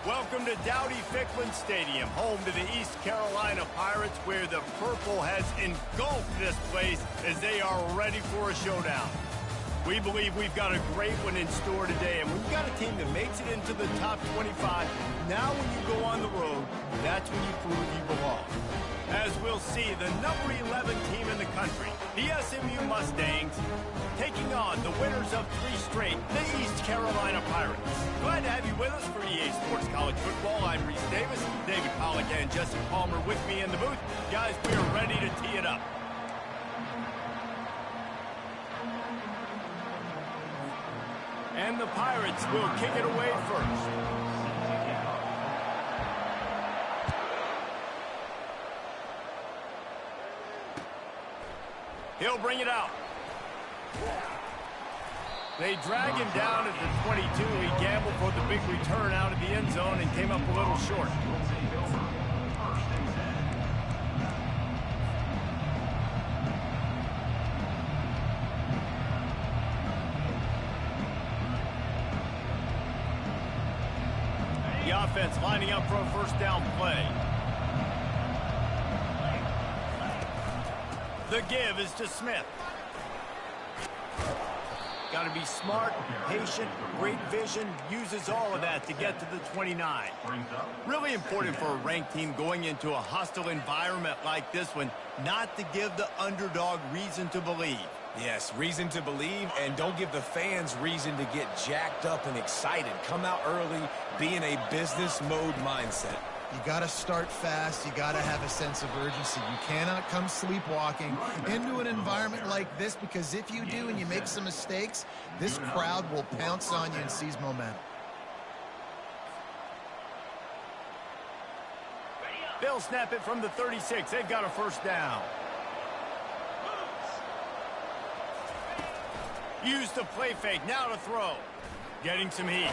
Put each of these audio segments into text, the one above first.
Welcome to Dowdy-Ficklin Stadium, home to the East Carolina Pirates, where the purple has engulfed this place as they are ready for a showdown. We believe we've got a great one in store today, and we've got a team that makes it into the top 25. Now when you go on the road, that's when you prove you belong. As we'll see, the number 11 team in the country, the SMU Mustangs, taking on the winners of 3 straight, the East Carolina Pirates. Glad to have you with us for EA Sports College Football. I'm Reese Davis, David Pollack and Jesse Palmer with me in the booth. Guys, we are ready to tee it up. And the Pirates will kick it away first. He'll bring it out. They drag him down at the 22. He gambled for the big return out of the end zone and came up a little short. The offense lining up for a first down play. The give is to Smith. Got to be smart, patient, great vision, uses all of that to get to the 29. Really important for a ranked team going into a hostile environment like this one, not to give the underdog reason to believe. Yes, reason to believe, and don't give the fans reason to get jacked up and excited. Come out early, be in a business mode mindset. You got to start fast. You got to have a sense of urgency. You cannot come sleepwalking into an environment like this, because if you do and you make some mistakes, this crowd will pounce on you and seize momentum. They'll snap it from the 36. They've got a first down. Use the play fake. Now to throw. Getting some heat.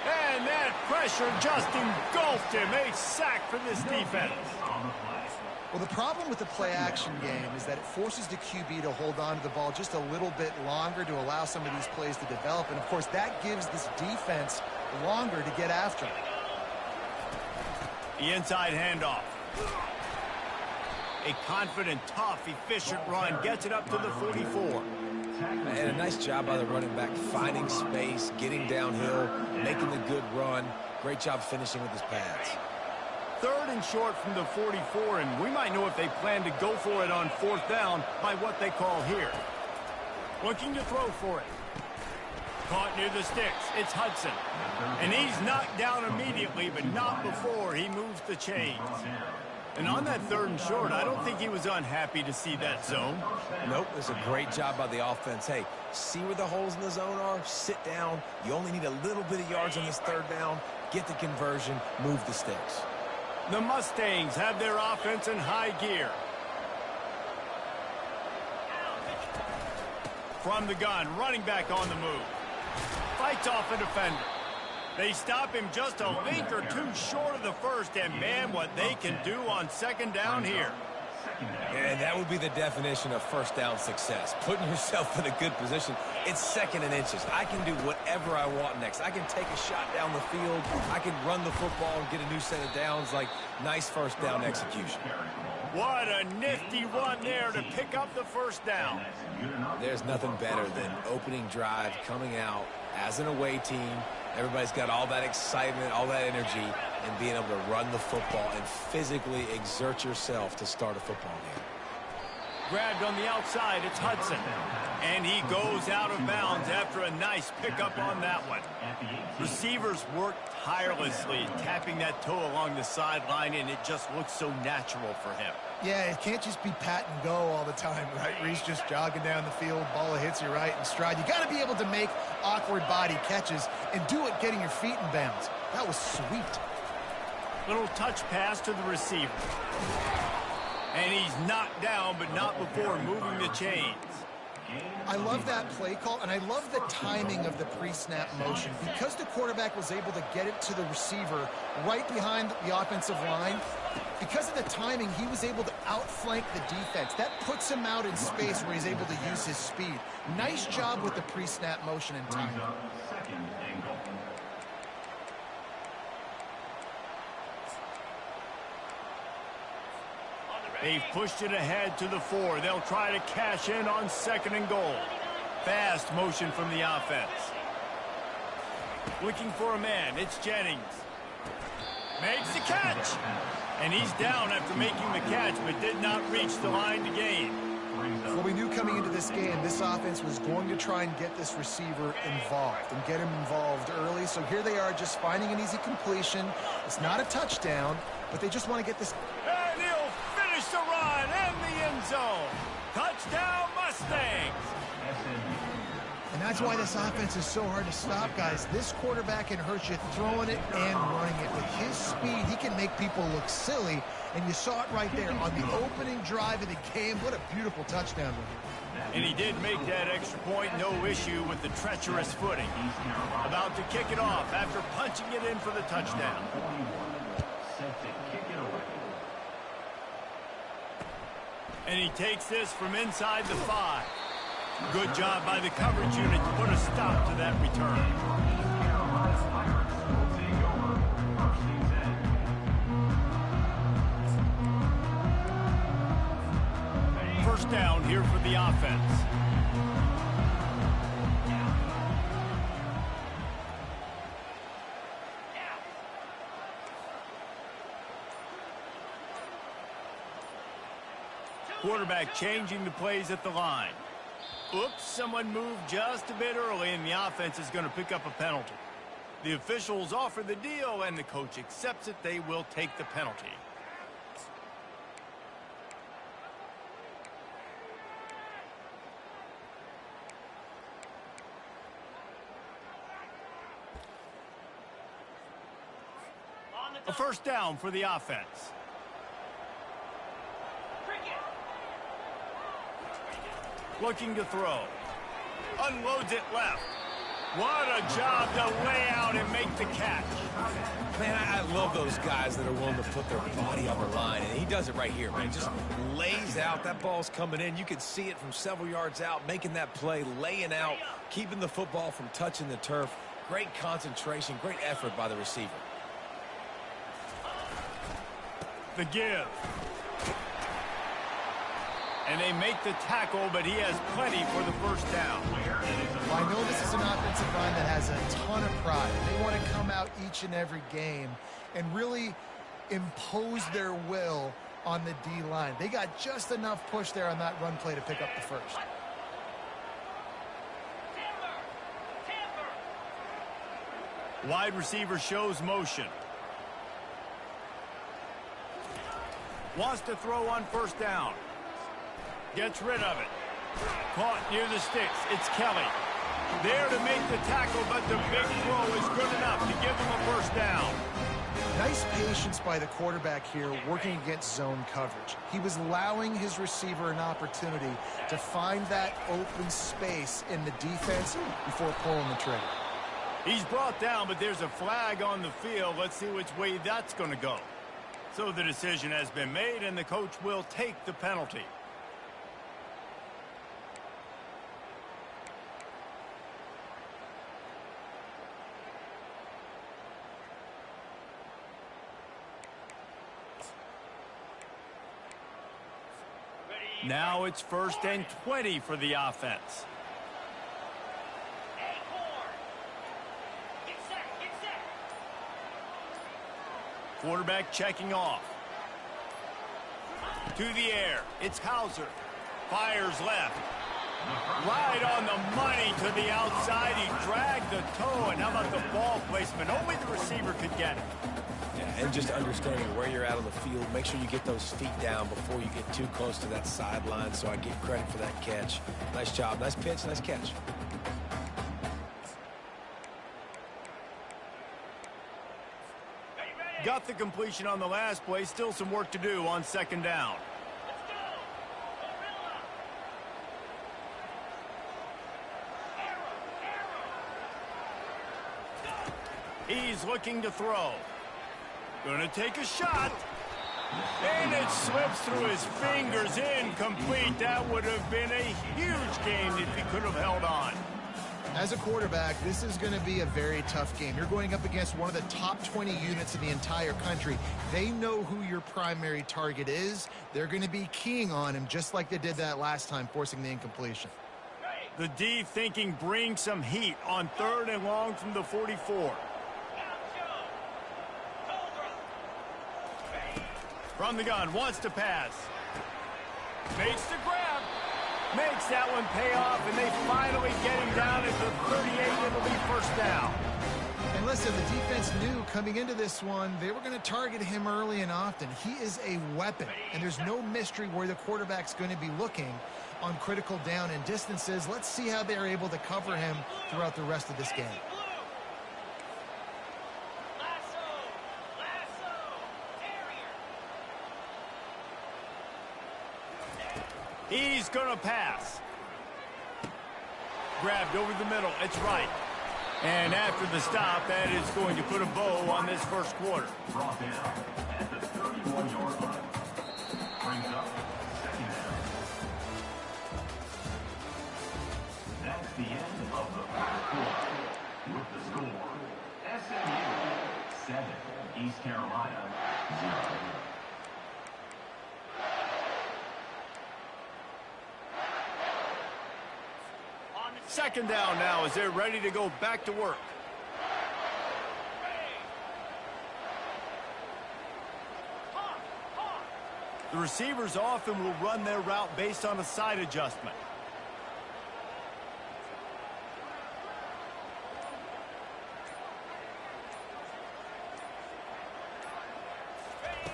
And that pressure just engulfed him. A sack for this defense. Well, the problem with the play-action game is that it forces the QB to hold on to the ball just a little bit longer to allow some of these plays to develop. And, of course, that gives this defense longer to get after him. The inside handoff. A confident, tough, efficient run gets it up to the 44. And a nice job by the running back, finding space, getting downhill, making the good run. Great job finishing with his pads. 3rd and short from the 44, and we might know if they plan to go for it on 4th down by what they call here. Looking to throw for it. Caught near the sticks. It's Hudson. And he's knocked down immediately, but not before he moves the chains. And on that 3rd and short, I don't think he was unhappy to see that zone. Nope, it's a great job by the offense. Hey, see where the holes in the zone are? Sit down. You only need a little bit of yards on this 3rd down. Get the conversion. Move the sticks. The Mustangs have their offense in high gear. From the gun, running back on the move. Fights off a defender. They stop him just a link or two short of the first, and man, what they can do on 2nd down here. And that would be the definition of first down success. Putting yourself in a good position. It's 2nd and inches. I can do whatever I want next. I can take a shot down the field. I can run the football and get a new set of downs. Like, nice first down execution. What a nifty run there to pick up the first down. There's nothing better than opening drive, coming out as an away team. Everybody's got all that excitement, all that energy, and being able to run the football and physically exert yourself to start a football game. Grabbed on the outside, it's Hudson. And he goes out of bounds after a nice pickup on that one. Receivers work tirelessly, tapping that toe along the sideline, and it just looks so natural for him. Yeah, it can't just be pat and go all the time, right? Reese just jogging down the field, ball hits you right in stride. You got to be able to make awkward body catches and do it getting your feet in bounds. That was sweet. Little touch pass to the receiver. And he's knocked down, but not before moving the chains. I love that play call, and I love the timing of the pre-snap motion. Because the quarterback was able to get it to the receiver right behind the offensive line, because of the timing, he was able to outflank the defense. That puts him out in space where he's able to use his speed. Nice job with the pre-snap motion and timing. They've pushed it ahead to the 4. They'll try to cash in on 2nd and goal. Fast motion from the offense. Looking for a man. It's Jennings. Makes the catch. And he's down after making the catch, but did not reach the line to gain. Well, we knew coming into this game, this offense was going to try and get this receiver involved and get him involved early. So here they are just finding an easy completion. It's not a touchdown, but they just want to get this. And he'll finish the run in the end zone. Touchdown, Mustangs. And that's why this offense is so hard to stop, guys. This quarterback can hurt you throwing it and running it. With his speed, he can make people look silly. And you saw it right there on the opening drive of the game. What a beautiful touchdown. And he did make that extra point, no issue with the treacherous footing. About to kick it off after punching it in for the touchdown. And he takes this from inside the 5. Good job by the coverage unit to put a stop to that return. First down here for the offense. Quarterback changing the plays at the line. Oops, someone moved just a bit early, and the offense is going to pick up a penalty. The officials offer the deal, and the coach accepts it. They will take the penalty. A first down for the offense. Looking to throw. Unloads it left. What a job to lay out and make the catch. Man, I love those guys that are willing to put their body on the line, and he does it right here, man. Just lays out. That ball's coming in. You can see it from several yards out, making that play, laying out, keeping the football from touching the turf. Great concentration, great effort by the receiver. The give. And they make the tackle, but he has plenty for the first down. Well, I know this is an offensive line that has a ton of pride. They want to come out each and every game and really impose their will on the D-line. They got just enough push there on that run play to pick up the first. Wide receiver shows motion. Wants to throw on first down. Gets rid of it. Caught near the sticks. It's Kelly. There to make the tackle, but the big throw is good enough to give him a first down. Nice patience by the quarterback here working against zone coverage. He was allowing his receiver an opportunity to find that open space in the defense before pulling the trigger. He's brought down, but there's a flag on the field. Let's see which way that's going to go. So the decision has been made, and the coach will take the penalty. Now it's 1st and 20 for the offense. Quarterback checking off. To the air. It's Hauser. Fires left. Right on the money to the outside. He dragged the toe. And how about the ball placement? Only the receiver could get it. Yeah, and just understanding where you're out of the field. Make sure you get those feet down before you get too close to that sideline. So I give credit for that catch. Nice job. Nice pitch. Nice catch. Got the completion on the last play. Still some work to do on 2nd down. He's looking to throw. Gonna take a shot. And it slips through his fingers. Incomplete. That would have been a huge game if he could have held on. As a quarterback, this is going to be a very tough game. You're going up against one of the top 20 units in the entire country. They know who your primary target is. They're going to be keying on him just like they did that last time, forcing the incompletion. The D thinking bring some heat on 3rd and long from the 44. From the gun, wants to pass. Makes the grab. Makes that one pay off, and they finally get him down at the 38. It'll be first down. And listen, the defense knew coming into this one, they were going to target him early and often. He is a weapon, and there's no mystery where the quarterback's going to be looking on critical down and distances. Let's see how they're able to cover him throughout the rest of this game. He's going to pass. Grabbed over the middle. It's right. And after the stop, that is going to put a bow on this first quarter. Brought down at the 31-yard line. Brings up second down. That's the end of the first quarter. With the score, SMU 7, East Carolina 0. Second down now as they're ready to go back to work. The receivers often will run their route based on a side adjustment.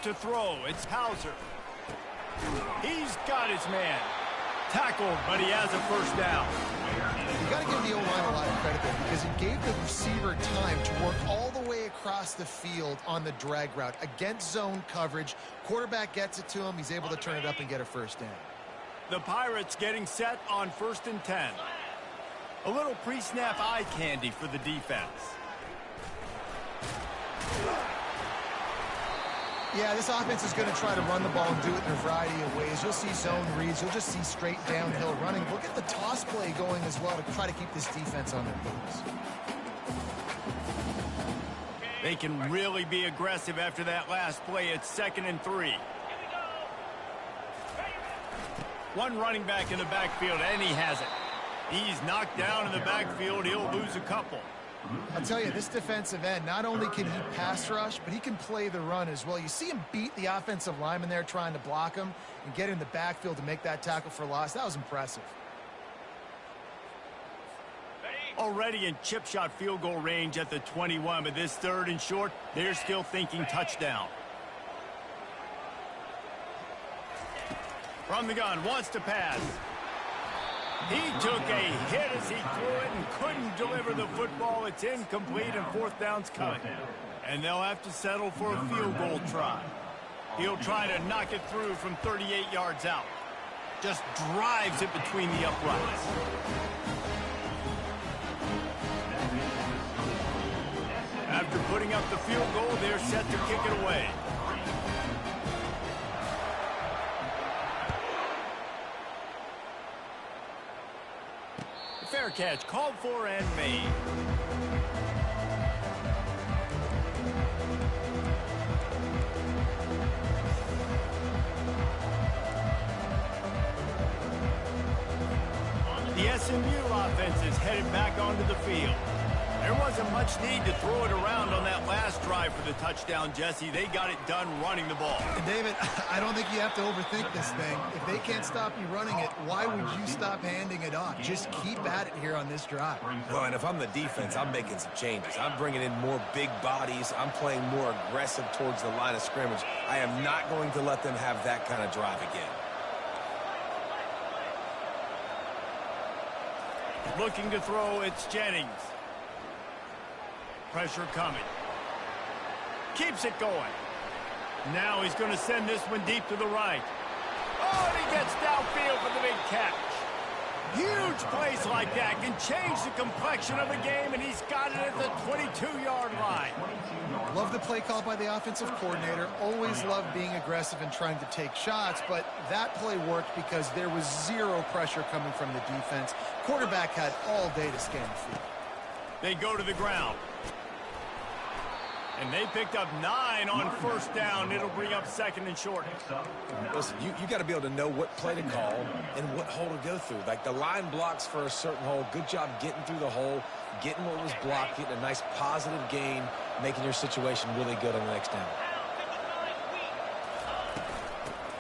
To throw, it's Hauser. He's got his man. Tackled, but he has a first down. You got to give the O-line a lot of credit there because he gave the receiver time to work all the way across the field on the drag route against zone coverage. Quarterback gets it to him. He's able to turn it up and get a first down. The Pirates getting set on 1st and 10. A little pre-snap eye candy for the defense. Yeah, this offense is going to try to run the ball and do it in a variety of ways. You'll see zone reads. You'll just see straight downhill running. We'll get the toss play going as well to try to keep this defense on their toes. They can really be aggressive after that last play. It's 2nd and 3. One running back in the backfield, and he has it. He's knocked down in the backfield. He'll lose a couple. I'll tell you, this defensive end, not only can he pass rush, but he can play the run as well. You see him beat the offensive lineman there trying to block him and get in the backfield to make that tackle for loss. That was impressive. Already in chip shot field goal range at the 21, but this 3rd and short, they're still thinking touchdown. From the gun, wants to pass. He took a hit as he threw it and couldn't deliver the football. It's incomplete and 4th down's coming. And they'll have to settle for a field goal try. He'll try to knock it through from 38 yards out. Just drives it between the uprights. After putting up the field goal, they're set to kick it away. Fair catch, called for and made. The SMU offense is headed back onto the field. There wasn't much need to throw it around on that last drive for the touchdown, Jesse. They got it done running the ball. And David, I don't think you have to overthink this thing. If they can't stop you running it, why would you stop handing it off? Just keep at it here on this drive. Well, and if I'm the defense, I'm making some changes. I'm bringing in more big bodies. I'm playing more aggressive towards the line of scrimmage. I am not going to let them have that kind of drive again. Looking to throw, it's Jennings. Pressure coming. Keeps it going. Now he's going to send this one deep to the right. Oh, and he gets downfield for the big catch. Huge plays like that can change the complexion of the game, and he's got it at the 22-yard line. Love the play call by the offensive coordinator. Always love being aggressive and trying to take shots, but that play worked because there was zero pressure coming from the defense. Quarterback had all day to scan the field. They go to the ground. And they picked up 9 on first down. It'll bring up second and short. Listen, you got to be able to know what play to call and what hole to go through. Like the line blocks for a certain hole. Good job getting through the hole, getting what was blocked, getting a nice positive gain, making your situation really good on the next down.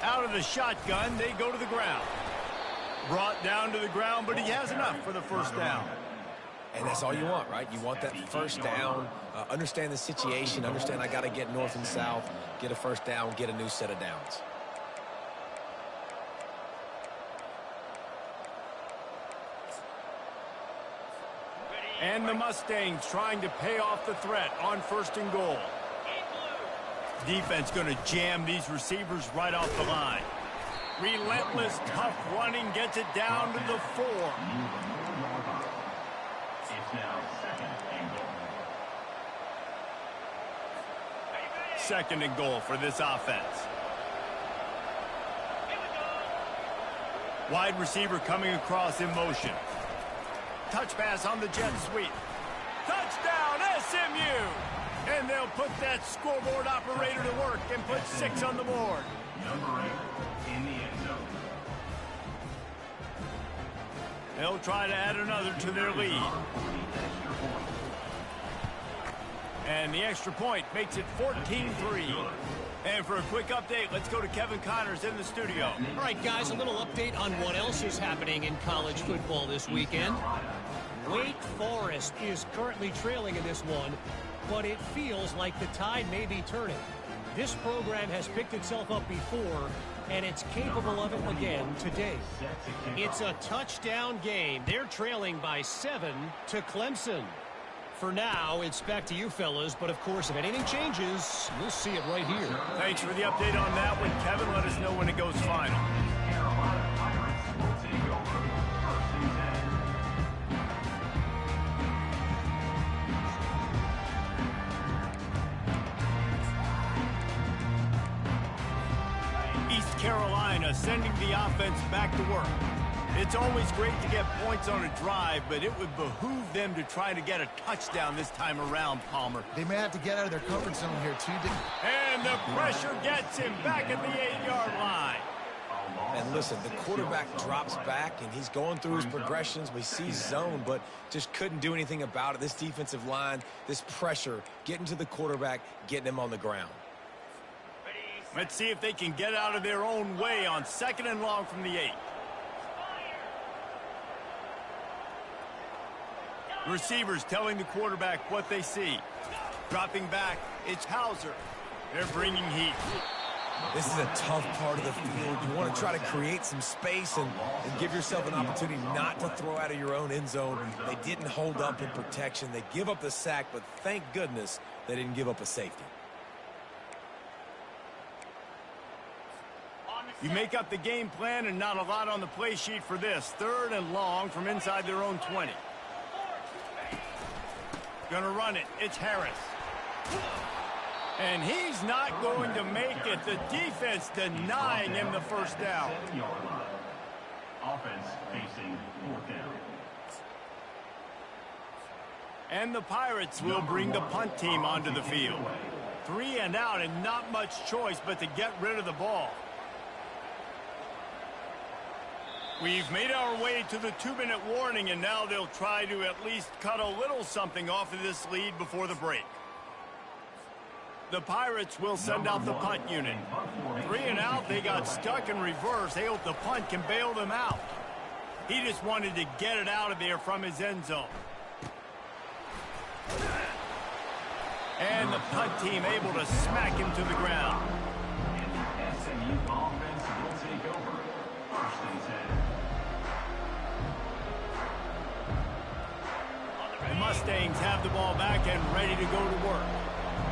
Out of the shotgun, they go to the ground. Brought down to the ground, but he has enough for the first down. And that's all you want, right? You want that first down, understand the situation, understand I got to get north and south, get a first down, get a new set of downs. And the Mustangs trying to pay off the threat on first and goal. Defense going to jam these receivers right off the line. Relentless, tough running gets it down to the 4. Now second and goal. Second and goal for this offense. Wide receiver coming across in motion. Touch pass on the jet sweep. Touchdown, SMU! And they'll put that scoreboard operator to work and put 6 on the board. Number 8 in the end zone. They'll try to add another to their lead. And the extra point makes it 14-3. And for a quick update, let's go to Kevin Connors in the studio. All right, guys, a little update on what else is happening in college football this weekend. Wake Forest is currently trailing in this one, but it feels like the tide may be turning. This program has picked itself up before, and it's capable of it again today. It's a touchdown game. They're trailing by 7 to Clemson. For now, it's back to you fellas, but of course, if anything changes, we'll see it right here. Thanks for the update on that one, Kevin. Let us know when it goes final. Carolina Pirates will take over first and 10. East Carolina sending the offense back to work. It's always great to get points on a drive, but it would behoove them to try to get a touchdown this time around, Palmer. They may have to get out of their comfort zone here, too. And the pressure gets him back at the 8-yard line. And listen, the quarterback drops back, and he's going through his progressions. We see zone, but just couldn't do anything about it. This defensive line, this pressure, getting to the quarterback, getting him on the ground. Let's see if they can get out of their own way on 2nd and long from the 8. Receivers telling the quarterback what they see. Dropping back, it's Hauser. They're bringing heat. This is a tough part of the field. You want to try to create some space and give yourself an opportunity not to throw out of your own end zone. They didn't hold up in protection. They give up the sack, but thank goodness they didn't give up a safety. You make up the game plan and not a lot on the play sheet for this. 3rd and long from inside their own 20. Gonna run it. It's Harris. And he's not going to make it. The defense denying him the first down. 7-yard line. Offense facing 4th down. And the Pirates will bring the punt team onto the field. 3 and out and not much choice but to get rid of the ball. We've made our way to the 2-minute warning, and now they'll try to at least cut a little something off of this lead before the break. The Pirates will send out the punt unit. 3 and out, they got stuck in reverse. They hope the punt can bail them out. He just wanted to get it out of there from his end zone. And the punt team able to smack him to the ground. And the SMU offense will take over first and 10. The Mustangs have the ball back and ready to go to work.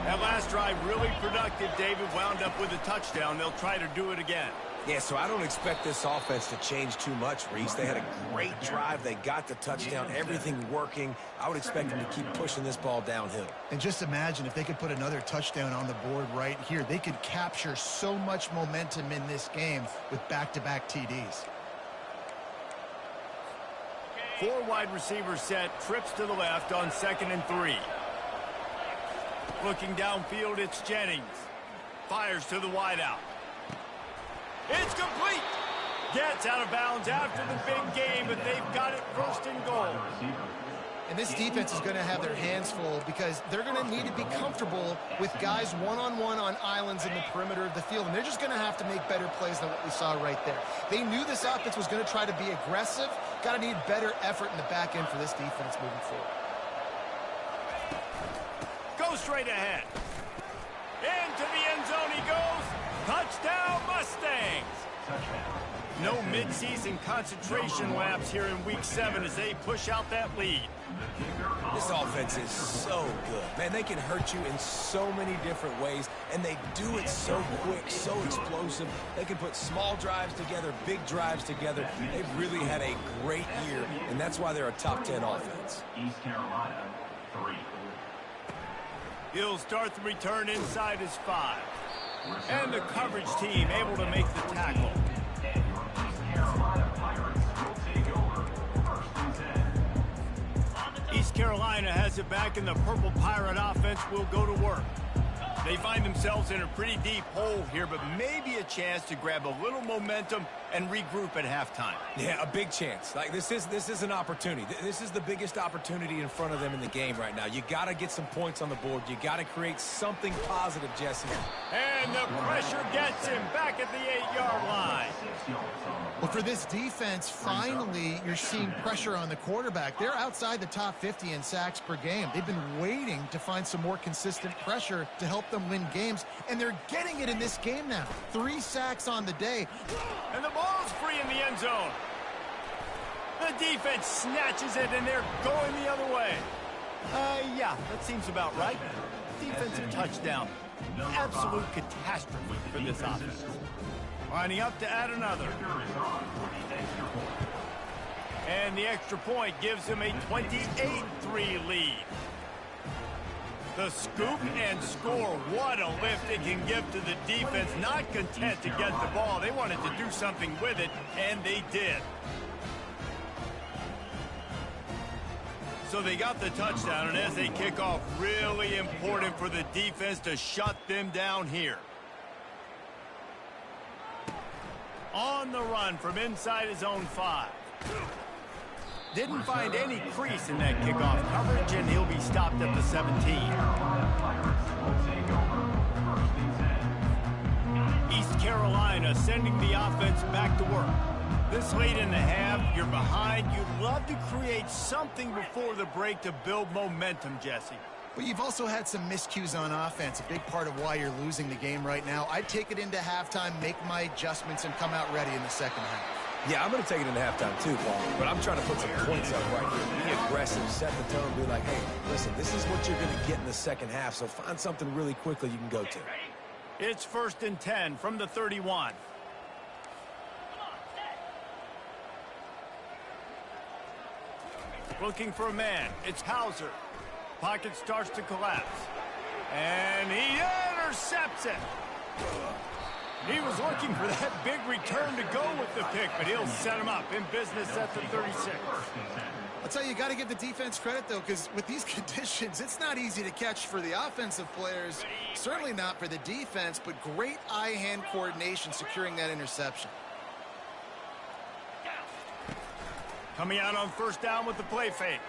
That last drive really productive. David wound up with a touchdown. They'll try to do it again. Yeah, so I don't expect this offense to change too much, Reese. They had a great drive. They got the touchdown, everything working. I would expect them to keep pushing this ball downhill. And just imagine if they could put another touchdown on the board right here. They could capture so much momentum in this game with back-to-back TDs. 4 wide receivers set, trips to the left on 2nd and 3. Looking downfield, it's Jennings. Fires to the wideout. It's complete. Gets out of bounds after the big game, but they've got it 1st and goal. And this defense is going to have their hands full because they're going to need to be comfortable with guys one-on-one on islands in the perimeter of the field. And they're just going to have to make better plays than what we saw right there. They knew this offense was going to try to be aggressive. Got to need better effort in the back end for this defense moving forward. Go straight ahead. Into the end zone he goes. Touchdown, Mustangs. No mid-season concentration laps here in Week 7 as they push out that lead. This offense is so good. Man, they can hurt you in so many different ways, and they do it so quick, so explosive. They can put small drives together, big drives together. They've really had a great year, and that's why they're a top 10 offense. East Carolina, 3. He'll start the return inside his 5. And the coverage team able to make the tackle. East Carolina has it back, and the Purple Pirate offense will go to work. They find themselves in a pretty deep hole here, but maybe a chance to grab a little momentum and regroup at halftime. Yeah, a big chance. Like this is an opportunity. This is the biggest opportunity in front of them in the game right now. You got to get some points on the board. You got to create something positive, Jesse. And the pressure gets him back at the 8-yard line. Well, for this defense, finally, you're seeing pressure on the quarterback. They're outside the top 50 in sacks per game. They've been waiting to find some more consistent pressure to help them win games, and they're getting it in this game now. 3 sacks on the day. And the ball's free in the end zone. The defense snatches it, and they're going the other way. Yeah, that seems about right. Defensive touchdown. Absolute catastrophe for this offense. Lining up to add another. And the extra point gives them a 28-3 lead. The scoop and score. What a lift it can give to the defense. Not content to get the ball. They wanted to do something with it, and they did. So they got the touchdown, and as they kick off, really important for the defense to shut them down here. On the run from inside his own 5. Didn't find any crease in that kickoff coverage, and he'll be stopped at the 17. East Carolina sending the offense back to work. This late in the half, you're behind. You'd love to create something before the break to build momentum, Jesse. But you've also had some miscues on offense, a big part of why you're losing the game right now. I'd take it into halftime, make my adjustments, and come out ready in the second half. Yeah, I'm going to take it into halftime too, Paul. But I'm trying to put some points up right here. Be aggressive, set the tone, be like, hey, listen, this is what you're going to get in the second half, so find something really quickly you can go to. It's 1st and 10 from the 31. Looking for a man. It's Hauser. Pocket starts to collapse. And he intercepts it. He was looking for that big return to go with the pick, but he'll set him up in business at the 36. I'll tell you, you got to give the defense credit, though, because with these conditions, it's not easy to catch for the offensive players. Certainly not for the defense, but great eye-hand coordination securing that interception. Coming out on 1st down with the play fake.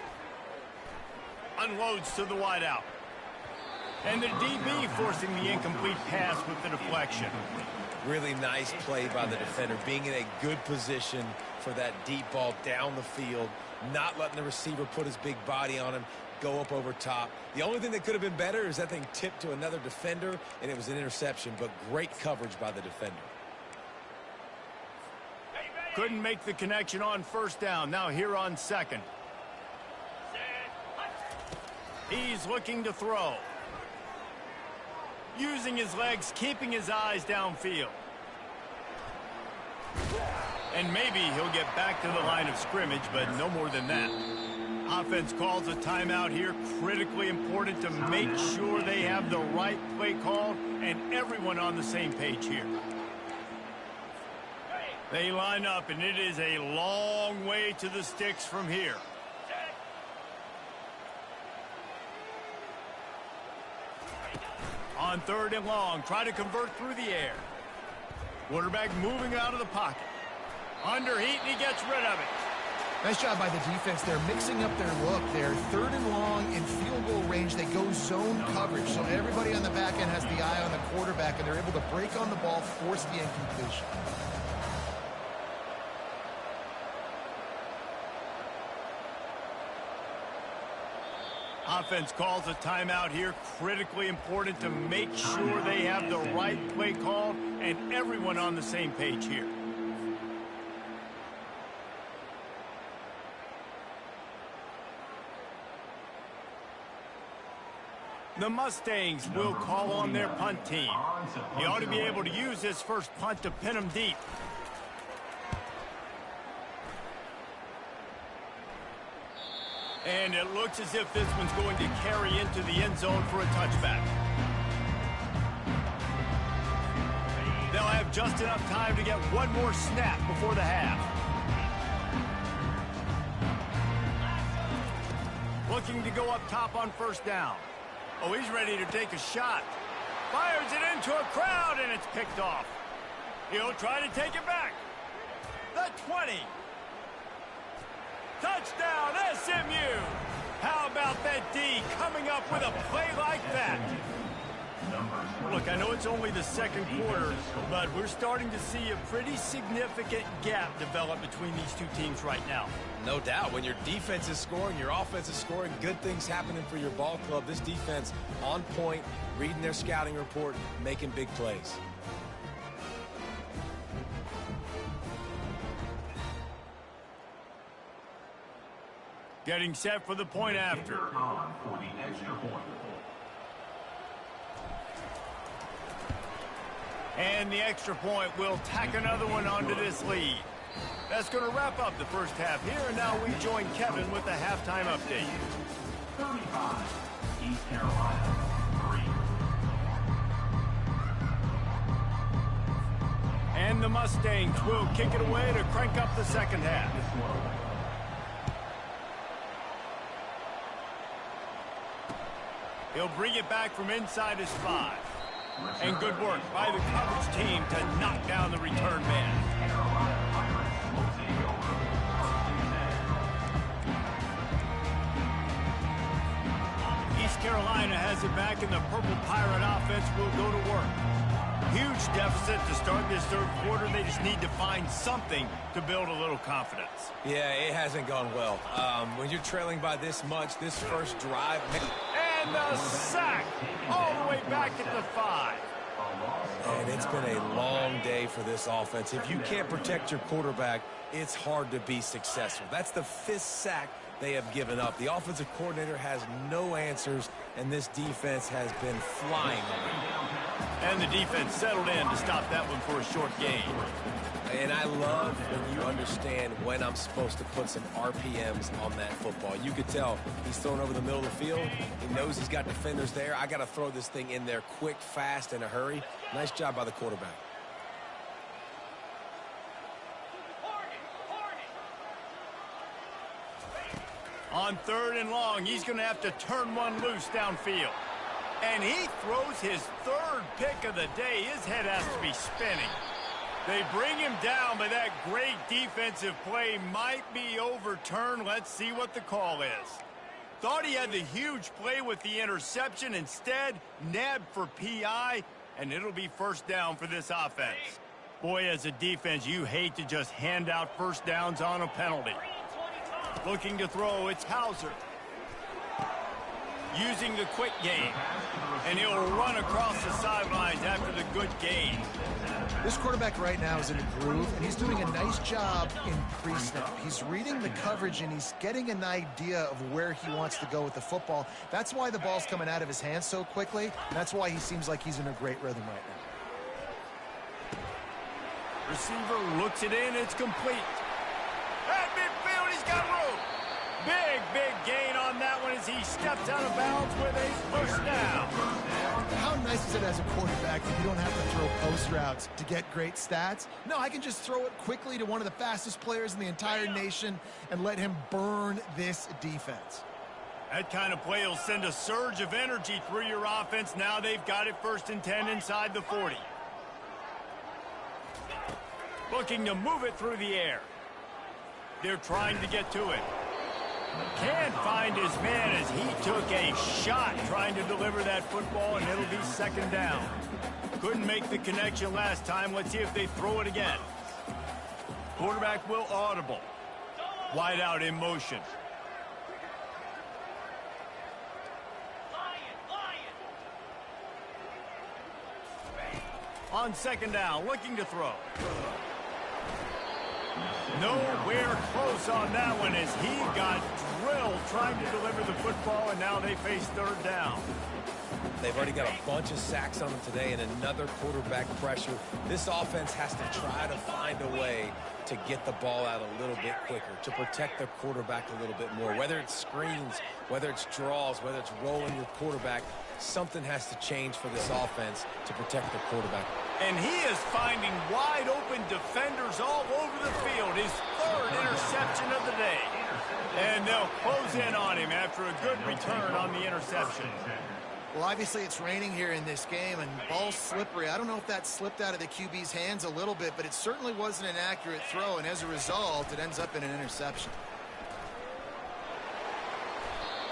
Unloads to the wideout. And the DB forcing the incomplete pass with the deflection. Really nice play by the defender, being in a good position for that deep ball down the field, not letting the receiver put his big body on him, go up over top. The only thing that could have been better is that thing tipped to another defender, and it was an interception, but great coverage by the defender. Couldn't make the connection on 1st down. Now here on 2nd. He's looking to throw. Using his legs, keeping his eyes downfield. And maybe he'll get back to the line of scrimmage, but no more than that. Offense calls a timeout here. Critically important to make sure they have the right play call and everyone on the same page here. They line up, and it is a long way to the sticks from here. On 3rd and long, try to convert through the air. Quarterback moving out of the pocket. Under heat, and he gets rid of it. Nice job by the defense. They're mixing up their look. They're 3rd and long in field goal range. They go zone coverage. So everybody on the back end has the eye on the quarterback, and they're able to break on the ball, force the incompletion. Offense calls a timeout here. Critically important to make sure they have the right play call and everyone on the same page here. The Mustangs will call on their punt team. He ought to be able to use this first punt to pin them deep. And it looks as if this one's going to carry into the end zone for a touchback. They'll have just enough time to get one more snap before the half. Looking to go up top on 1st down. Oh, he's ready to take a shot. Fires it into a crowd, and it's picked off. He'll try to take it back. The 20. Touchdown, SMU! How about that D coming up with a play like that? Look, I know it's only the 2nd quarter, but we're starting to see a pretty significant gap develop between these two teams right now. No doubt. When your defense is scoring, your offense is scoring, good things happening for your ball club. This defense on point, reading their scouting report, making big plays. Getting set for the point after. For the extra point. And the extra point will tack another one onto this lead. That's going to wrap up the first half here, and now we join Kevin with the halftime update. 35, East Carolina, 3. And the Mustangs will kick it away to crank up the second half. He'll bring it back from inside his 5. And good work by the coverage team to knock down the return man. East Carolina has it back, and the Purple Pirate offense will go to work. Huge deficit to start this 3rd quarter. They just need to find something to build a little confidence. Yeah, it hasn't gone well. When you're trailing by this much, this first drive... And the sack all the way back at the 5. And it's been a long day for this offense. If you can't protect your quarterback, it's hard to be successful. That's the 5th sack they have given up. The offensive coordinator has no answers, and this defense has been flying. And the defense settled in to stop that one for a short gain. And I love when you understand when I'm supposed to put some RPMs on that football. You could tell he's thrown over the middle of the field. He knows he's got defenders there. I got to throw this thing in there quick, fast, in a hurry. Nice job by the quarterback. On 3rd and long, he's going to have to turn one loose downfield. And he throws his 3rd pick of the day. His head has to be spinning. They bring him down, but that great defensive play might be overturned. Let's see what the call is. Thought he had the huge play with the interception. Instead, nabbed for PI, and it'll be 1st down for this offense. Boy, as a defense, you hate to just hand out 1st downs on a penalty. Looking to throw, it's Hauser. Using the quick game. And he'll run across the sidelines after the good gain. This quarterback right now is in a groove, and he's doing a nice job in pre-snap. He's reading the coverage, and he's getting an idea of where he wants to go with the football. That's why the ball's coming out of his hands so quickly, and that's why he seems like he's in a great rhythm right now. Receiver looks it in. It's complete. At midfield, he's got room. Big gain on that one as he steps out of bounds with a first down. How nice is it as a quarterback that you don't have to throw post routes to get great stats? No, I can just throw it quickly to one of the fastest players in the entire nation and let him burn this defense. That kind of play will send a surge of energy through your offense. Now they've got it 1st and 10 inside the 40. Looking to move it through the air. They're trying to get to it. Can't find his man as he took a shot trying to deliver that football, and it'll be 2nd down. Couldn't make the connection last time. Let's see if they throw it again. Quarterback will audible. Wide out in motion. On 2nd down, looking to throw. Nowhere close on that one as he got drilled trying to deliver the football, and now they face 3rd down. They've already got a bunch of sacks on them today and another quarterback pressure. This offense has to try to find a way to get the ball out a little bit quicker, to protect their quarterback a little bit more. Whether it's screens, whether it's draws, whether it's rolling your quarterback, something has to change for this offense to protect their quarterback. And he is finding wide-open defenders all over the field. His 3rd interception of the day. And they'll close in on him after a good return on the interception. Well, obviously it's raining here in this game, and ball's slippery. I don't know if that slipped out of the QB's hands a little bit, but it certainly wasn't an accurate throw, and as a result, it ends up in an interception.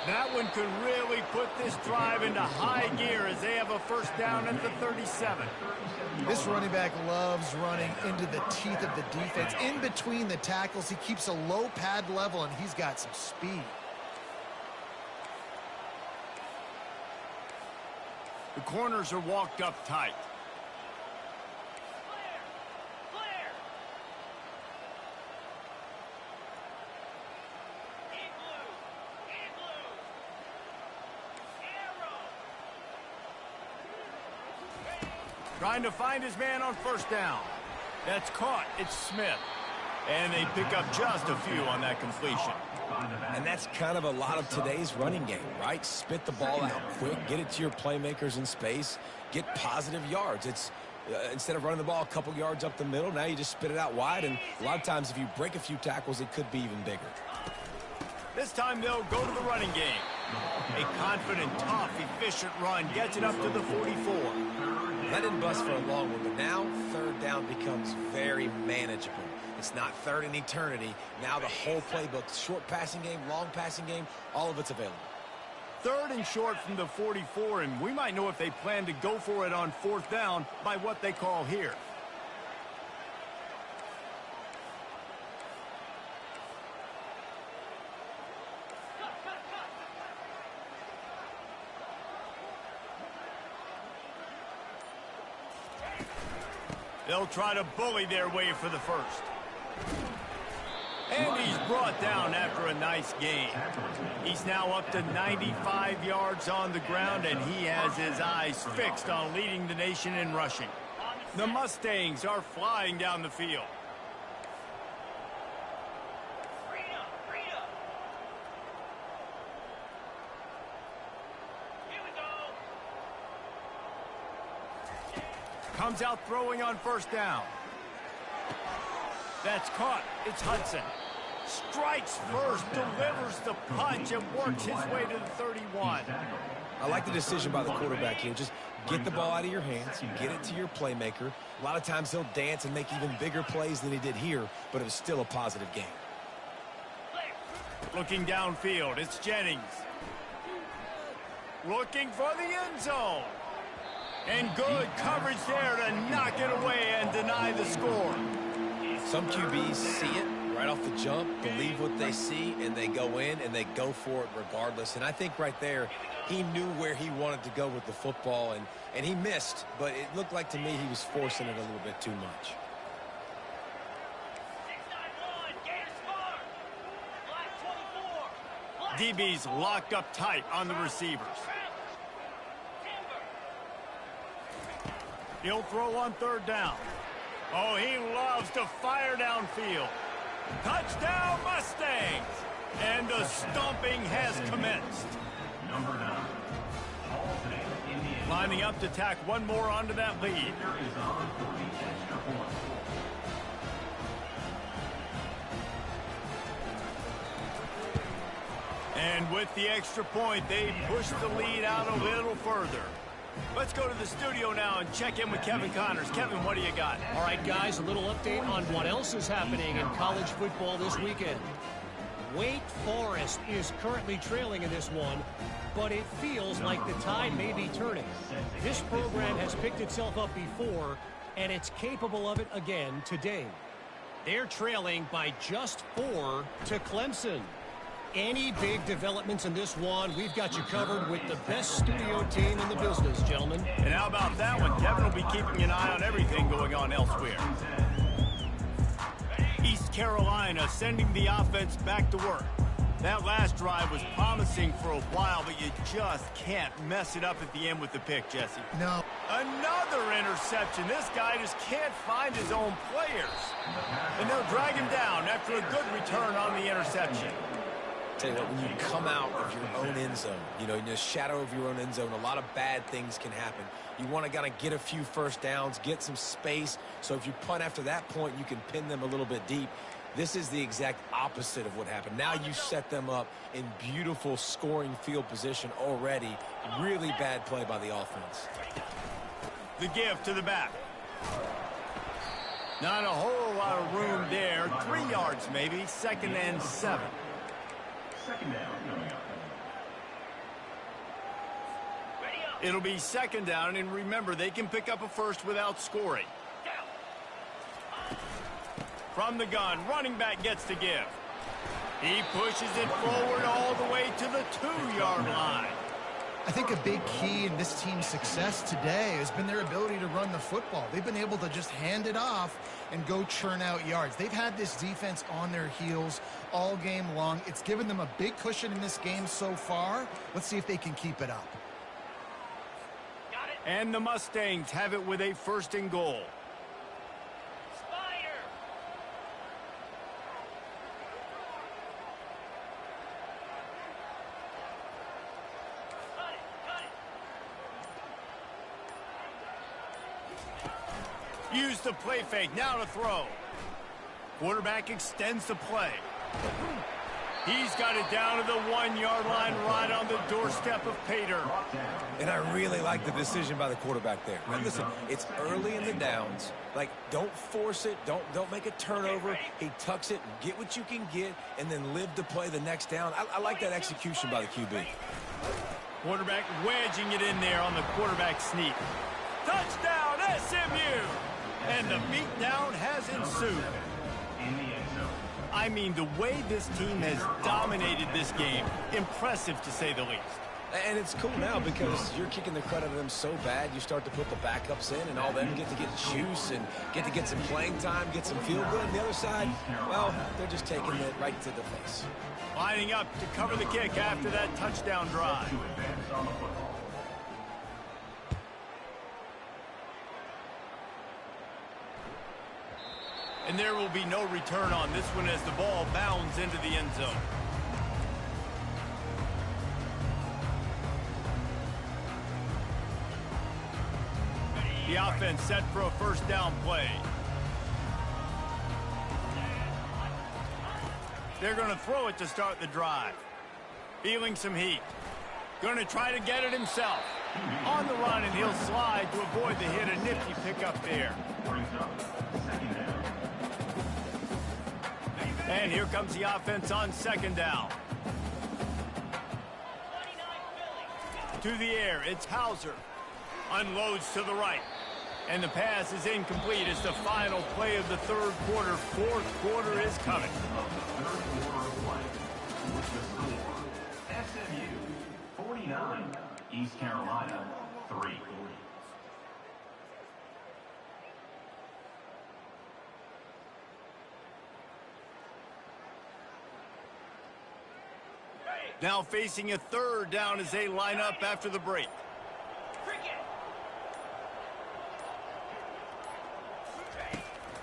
That one could really put this drive into high gear as they have a 1st down at the 37. This running back loves running into the teeth of the defense. In between the tackles, he keeps a low pad level, and he's got some speed. The corners are walked up tight. Trying to find his man on 1st down. That's caught. It's Smith. And they pick up just a few on that completion. And that's kind of a lot of today's running game, right? Spit the ball out quick, get it to your playmakers in space, get positive yards. It's instead of running the ball a couple yards up the middle, now you just spit it out wide, and a lot of times if you break a few tackles, it could be even bigger. This time they'll go to the running game. A confident, tough, efficient run gets it up to the 44. That didn't bust for a long one, but now 3rd down becomes very manageable. It's not 3rd in eternity. Now the whole playbook, short passing game, long passing game, all of it's available. 3rd and short from the 44, and we might know if they plan to go for it on 4th down by what they call here. They'll try to bully their way for the 1st. And he's brought down after a nice gain. He's now up to 95 yards on the ground, and he has his eyes fixed on leading the nation in rushing. The Mustangs are flying down the field. Comes out throwing on 1st down. That's caught. It's Hudson. Strikes first, delivers the punch, and works his way to the 31. I like the decision by the quarterback here. Just get the ball out of your hands, get it to your playmaker. A lot of times he'll dance and make even bigger plays than he did here, but it was still a positive game. Looking downfield, it's Jennings. Looking for the end zone. And good coverage there to knock it away and deny the score. Some QBs see it right off the jump, believe what they see, and they go in and they go for it regardless. And I think right there, he knew where he wanted to go with the football, and he missed, but it looked like to me he was forcing it a little bit too much. DB's locked up tight on the receivers. He'll throw on 3rd down. Oh, he loves to fire downfield. Touchdown, Mustangs! And the stomping has commenced. Number 9. Lining up to tack one more onto that lead. Is on for the extra point. And with the extra point, they push the lead out a little further. Let's go to the studio now and check in with Kevin Connors. Kevin, what do you got? All right, guys, a little update on what else is happening in college football this weekend. Wake Forest is currently trailing in this one, but it feels like the tide may be turning. This program has picked itself up before, and it's capable of it again today. They're trailing by just 4 to Clemson. Any big developments in this one, we've got you covered with the best studio team in the business, gentlemen. And how about that one? Kevin will be keeping an eye on everything going on elsewhere. East Carolina sending the offense back to work. That last drive was promising for a while, but you just can't mess it up at the end with the pick, Jesse. No. Another interception. This guy just can't find his own players. And they'll drag him down after a good return on the interception. Tell you what, when you come out of your own end zone, you know, in the shadow of your own end zone, a lot of bad things can happen. You want to kind of get a few first downs, get some space, so if you punt after that point, you can pin them a little bit deep. This is the exact opposite of what happened. Now you set them up in beautiful scoring field position already. Really bad play by the offense. The give to the back. Not a whole lot of room there. 3 yards maybe, 2nd and 7. Second down coming up. It'll be 2nd down, and remember, they can pick up a first without scoring. From the gun, running back gets to give. He pushes it forward all the way to the 2-yard line. I think a big key in this team's success today has been their ability to run the football. They've been able to just hand it off and go churn out yards. They've had this defense on their heels all game long. It's given them a big cushion in this game so far. Let's see if they can keep it up. And the Mustangs have it with a 1st and goal. Use the play fake, now to throw. Quarterback extends the play. He's got it down to the 1-yard line right on the doorstep of Pater. And I really like the decision by the quarterback there. Now listen, it's early in the downs. Like, don't force it, don't make a turnover. He tucks it, get what you can get, and then live to play the next down. I like that execution by the QB. Quarterback wedging it in there on the quarterback sneak. Touchdown, SMU! And the beatdown has ensued. I mean, the way this team has dominated this game, impressive to say the least. And it's cool now because you're kicking the credit of them so bad, you start to put the backups in, and all them get to get juice and get to get some playing time, get some field good. On the other side, well, they're just taking it right to the face. Lining up to cover the kick after that touchdown drive. And there will be no return on this one as the ball bounds into the end zone. The offense set for a 1st down play. They're going to throw it to start the drive. Feeling some heat. Going to try to get it himself. On the run, and he'll slide to avoid the hit. A nifty pickup there. And here comes the offense on 2nd down. To the air, it's Hauser. Unloads to the right. And the pass is incomplete. It's the final play of the 3rd quarter. 4th quarter is coming. SMU 49, East Carolina 3. Now facing a 3rd down as they line up after the break.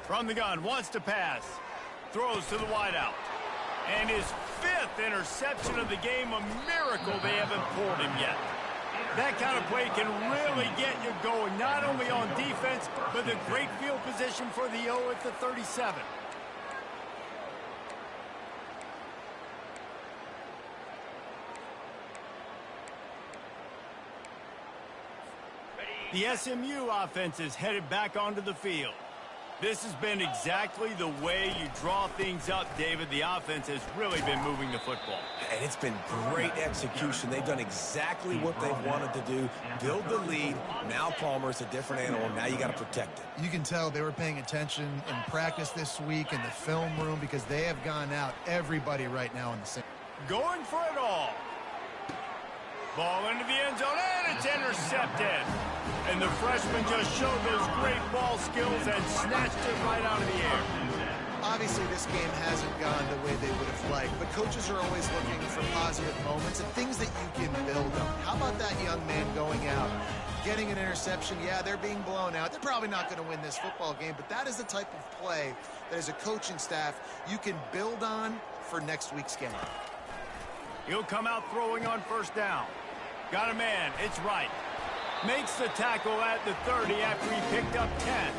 From the gun, wants to pass. Throws to the wideout. And his 5th interception of the game, a miracle they haven't pulled him yet. That kind of play can really get you going, not only on defense, but the great field position for the O at the 37. The SMU offense is headed back onto the field. This has been exactly the way you draw things up, David. The offense has really been moving the football. And it's been great execution. They've done exactly what they've wanted to do. Build the lead. Now Palmer's a different animal. Now you got to protect it. You can tell they were paying attention in practice this week in the film room because they have gone out everybody right now in the same. Going for it all. Ball into the end zone, and it's intercepted. And the freshman just showed those great ball skills and snatched it right out of the air. Obviously, this game hasn't gone the way they would have liked, but coaches are always looking for positive moments and things that you can build on. How about that young man going out, getting an interception? Yeah, they're being blown out. They're probably not going to win this football game, but that is the type of play that as a coaching staff you can build on for next week's game. He'll come out throwing on first down. Got a man, it's right. Makes the tackle at the 30 after he picked up 10.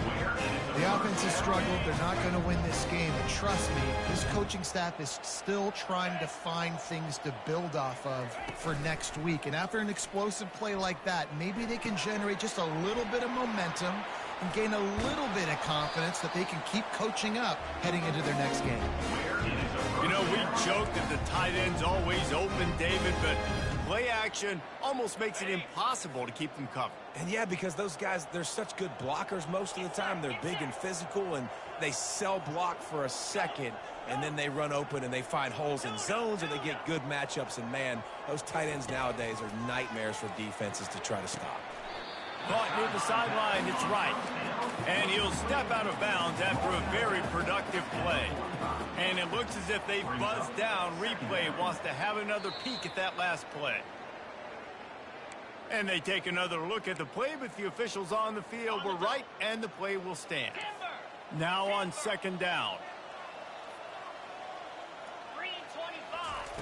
The offense has struggled. They're not going to win this game. But trust me, this coaching staff is still trying to find things to build off of for next week. And after an explosive play like that, maybe they can generate just a little bit of momentum and gain a little bit of confidence that they can keep coaching up heading into their next game. You know, we joke that the tight end's always open, David, but play action almost makes it impossible to keep them covered. And yeah, because those guys, they're such good blockers most of the time. They're big and physical, and they cell block for a second, and then they run open and they find holes in zones, and they get good matchups. And man, those tight ends nowadays are nightmares for defenses to try to stop. Caught near the sideline, it's right. And he'll step out of bounds after a very productive play. And it looks as if they've buzzed down. Replay wants to have another peek at that last play. And they take another look at the play, but the officials on the field were right, and the play will stand. Now on second down.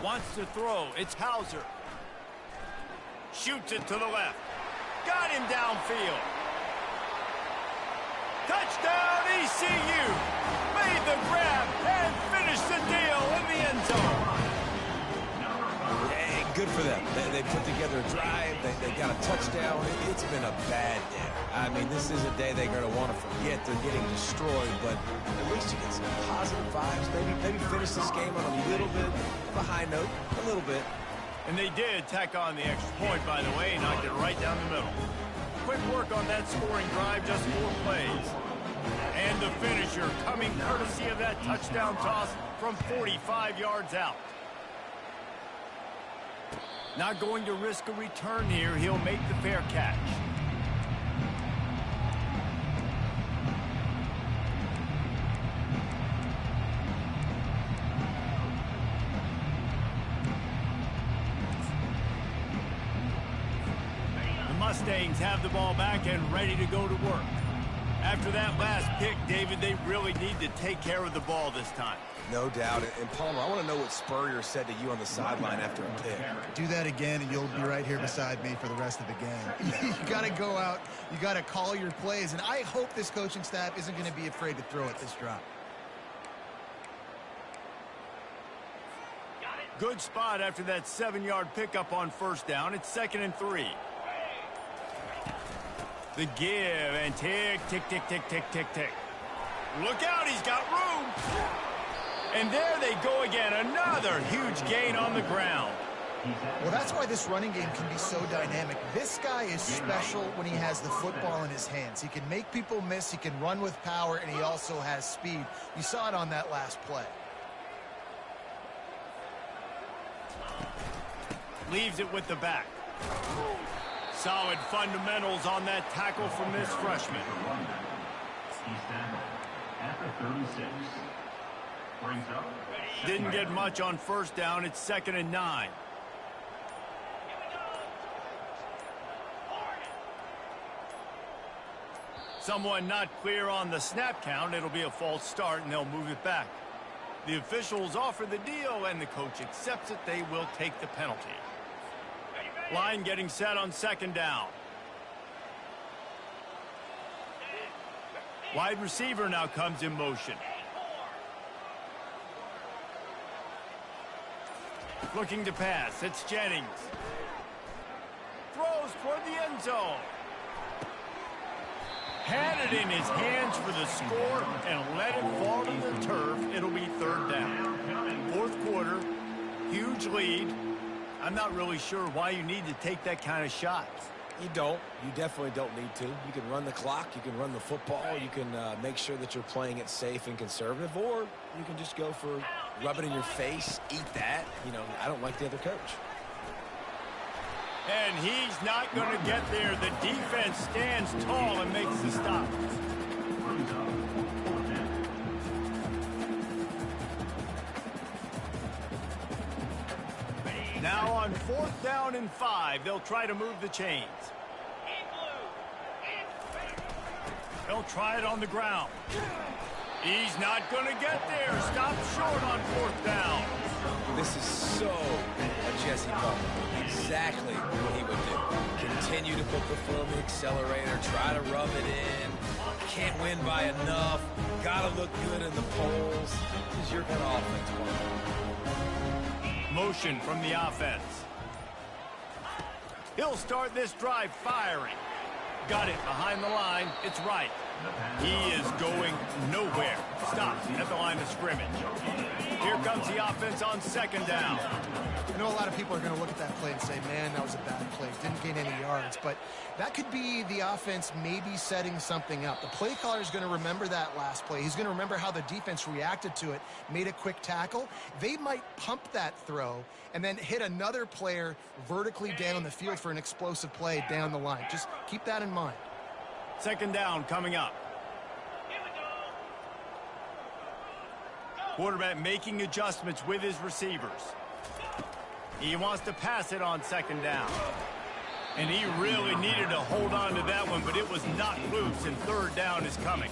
Wants to throw. It's Hauser. Shoots it to the left. Got him downfield. Touchdown, ECU. Made the grab and finished the deal in the end zone. Hey, good for them. They put together a drive. They got a touchdown. It's been a bad day. I mean, this is a day they're going to want to forget. They're getting destroyed, but at least you get some positive vibes. Maybe finish this game on a little bit of a high note, a little bit. And they did tack on the extra point, by the way, knocked it right down the middle. Quick work on that scoring drive, just 4 plays. And the finisher coming courtesy of that touchdown toss from 45 yards out. Not going to risk a return here. He'll make the fair catch. Mustangs have the ball back and ready to go to work. After that last pick, David, they really need to take care of the ball this time. No doubt. And Palmer, I want to know what Spurrier said to you on the sideline after a pick. Do that again, and you'll be right here beside me for the rest of the game. You got to go out. You got to call your plays. And I hope this coaching staff isn't going to be afraid to throw at this drop. Good spot after that 7-yard pickup on first down. It's 2nd and 3. The give, and tick, tick, tick, tick, tick, tick, tick. Look out, he's got room. And there they go again, another huge gain on the ground. Well, that's why this running game can be so dynamic. This guy is special when he has the football in his hands. He can make people miss, he can run with power, and he also has speed. You saw it on that last play. Leaves it with the back. Solid fundamentals on that tackle from this freshman. At the 36. Brings up. Didn't get much on first down. It's 2nd and 9. Someone not clear on the snap count. It'll be a false start, and they'll move it back. The officials offer the deal, and the coach accepts it. They will take the penalty. Line getting set on second down. Wide receiver now comes in motion. Looking to pass. It's Jennings. Throws toward the end zone. Had it in his hands for the score and let it fall to the turf. It'll be third down. Fourth quarter, huge lead. I'm not really sure why you need to take that kind of shot. You don't. You definitely don't need to. You can run the clock. You can run the football. You can make sure that you're playing it safe and conservative, or you can just go for rub it in your face, eat that. You know, I don't like the other coach. And he's not going to get there. The defense stands tall and makes the stop. Now on fourth down and 5, they'll try to move the chains. They'll try it on the ground. He's not going to get there. Stop short on fourth down. This is so a Jesse Butler. Exactly what he would do. Continue to put the foot on the accelerator. Try to rub it in. Can't win by enough. Got to look good in the polls. This is your kind of offense, Butler. Motion from the offense. He'll start this drive firing. Got it behind the line. It's right. He is going nowhere. Stops at the line of scrimmage. Here comes the offense on second down. I know a lot of people are going to look at that play and say, man, that was a bad play. Didn't gain any yards. But that could be the offense maybe setting something up. The play caller is going to remember that last play. He's going to remember how the defense reacted to it, made a quick tackle. They might pump that throw and then hit another player vertically down the field for an explosive play down the line. Just keep that in mind. Second down coming up. Quarterback making adjustments with his receivers. He wants to pass it on second down. And he really needed to hold on to that one, but it was not loose, and third down is coming.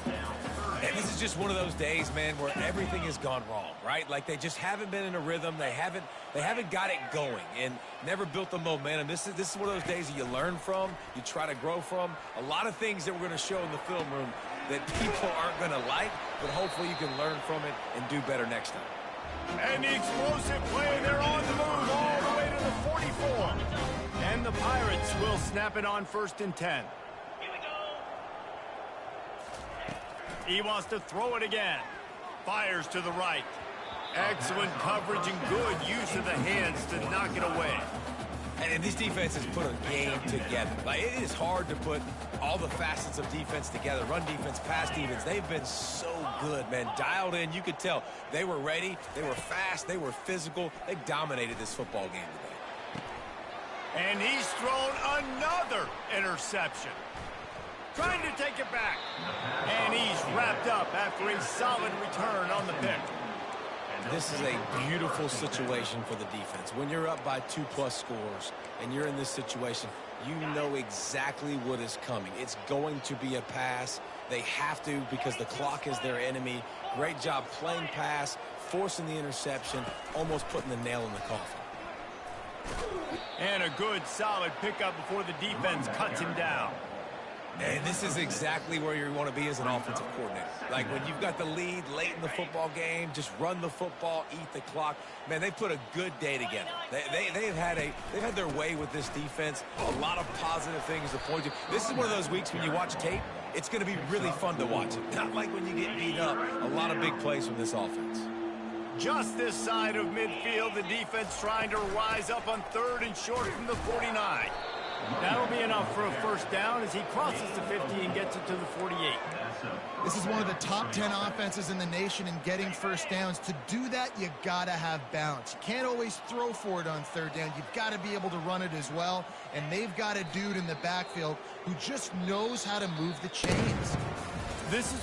And this is just one of those days, man, where everything has gone wrong, right? Like they just haven't been in a rhythm. They haven't got it going and never built the momentum. This is one of those days that you learn from, you try to grow from. A lot of things that we're going to show in the film room that people aren't going to like, but hopefully you can learn from it and do better next time. And the explosive play, they're on the move all the way to the 44. And the Pirates will snap it on first and 10. He wants to throw it again. Fires to the right. Excellent coverage and good use of the hands to knock it away. And these defenses put a game together. Like, it is hard to put all the facets of defense together. Run defense, pass defense. They've been so good, man. Dialed in. You could tell they were ready. They were fast. They were physical. They dominated this football game today. And he's thrown another interception. Trying to take it back. And he's wrapped up after a solid return on the pick. This is a beautiful situation for the defense. When you're up by 2+ scores and you're in this situation, you know exactly what is coming. It's going to be a pass. They have to because the clock is their enemy. Great job playing pass, forcing the interception, almost putting the nail in the coffin. And a good, solid pickup before the defense cuts him down. And this is exactly where you want to be as an offensive coordinator. Like when you've got the lead late in the football game, just run the football, eat the clock. Man, they put a good day together. They've had their way with this defense. A lot of positive things to point to. This is one of those weeks when you watch tape, it's going to be really fun to watch it. Not like when you get beat up. A lot of big plays from this offense. Just this side of midfield, the defense trying to rise up on third and short from the 49. That'll be enough for a first down as he crosses the 50 and gets it to the 48. This is one of the top 10 offenses in the nation in getting first downs. To do that, you got to have balance. You can't always throw for it on third down. You've got to be able to run it as well. And they've got a dude in the backfield who just knows how to move the chains. This is